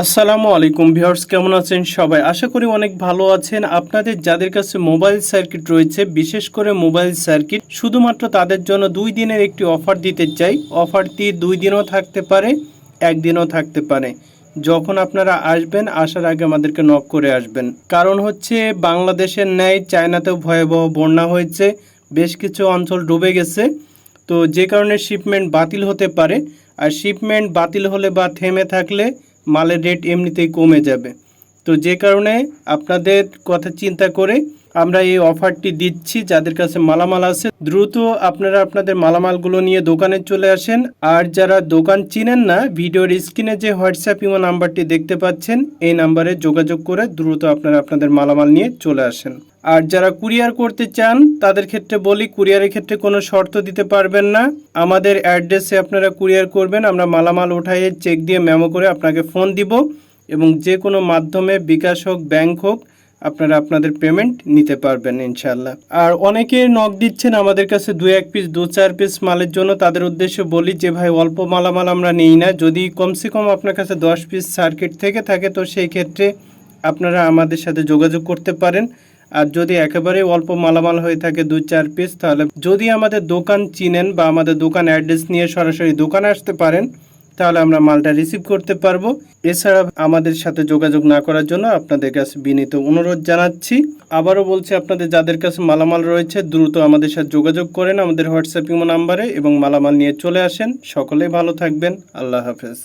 আসসালামু আলাইকুম ভিউয়ার্স, কেমন আছেন সবাই? আশা করি অনেক ভালো আছেন। আপনাদের যাদের কাছে মোবাইল সার্কিট রয়েছে, বিশেষ করে মোবাইল সার্কিট, শুধুমাত্র তাদের জন্য 2 দিনের একটি অফার দিতে চাই। অফারটি 2 দিনও থাকতে পারে, 1 দিনও থাকতে পারে। যখন আপনারা আসবেন, আসার আগে আমাদেরকে নক করে আসবেন। কারণ হচ্ছে বাংলাদেশের ন্যায় চায়নাতেও ভয়াবহ বন্যা হয়েছে, বেশ কিছু অঞ্চল ডুবে গেছে। তো যে কারণে শিপমেন্ট বাতিল হতে পারে, আর শিপমেন্ট বাতিল হলে বা থেমে থাকলে মালের রেট এমনিতেই কমে যাবে। তো যে কারণে আপনাদের কথা চিন্তা করে আমরা এই অফারটি দিচ্ছি। যাদের কাছে মালামাল আছে, দ্রুত আপনারা আপনাদের মালামালগুলো নিয়ে দোকানে চলে আসেন। আর যারা দোকান চিনেন না, ভিডিওর স্ক্রিনে যে হোয়াটসঅ্যাপ ইমো নাম্বারটি দেখতে পাচ্ছেন, এই নাম্বারে যোগাযোগ করে দ্রুত আপনারা আপনাদের মালামাল নিয়ে চলে আসেন। আর যারা কুরিয়ার করতে চান তাদের ক্ষেত্রে বলি, কুরিয়ারের ক্ষেত্রে কোনো শর্ত দিতে পারবেন না। আমাদের অ্যাড্রেসে আপনারা কুরিয়ার করবেন, আমরা মালামাল উঠাইয়ে চেক দিয়ে মেমো করে আপনাকে ফোন দিব, এবং যে কোনো মাধ্যমে বিকাশ হোক, ব্যাংক হোক, আপনারা আপনাদের পেমেন্ট নিতে পারবেন ইনশাল্লাহ। আর অনেকে নক দিচ্ছেন আমাদের কাছে 2-1 পিস 2-4 পিস মালের জন্য। তাদের উদ্দেশ্যে বলি যে ভাই, অল্প মালামাল আমরা নিই না। যদি কমসে কম আপনার কাছে 10 পিস সার্কিট থেকে থাকে, তো সেই ক্ষেত্রে আপনারা আমাদের সাথে যোগাযোগ করতে পারেন। আর যদি একেবারে অল্প মালামাল হয়ে থাকে 2-4 পিস, তাহলে যদি আমাদের দোকান চিনেন বা আমাদের দোকান অ্যাড্রেস নিয়ে সরাসরি দোকানে আসতে পারেন, তাহলে আমরা মালটা রিসিভ করতে পারবো। এছাড়া আমাদের সাথে যোগাযোগ না করার জন্য আপনাদের কাছে বিনীত অনুরোধ জানাচ্ছি। আবারও বলছি, আপনাদের যাদের কাছে মালামাল রয়েছে দ্রুত আমাদের সাথে যোগাযোগ করেন আমাদের হোয়াটসঅ্যাপ ইমো নাম্বারে, এবং মালামাল নিয়ে চলে আসেন। সকলেই ভালো থাকবেন। আল্লাহ হাফেজ।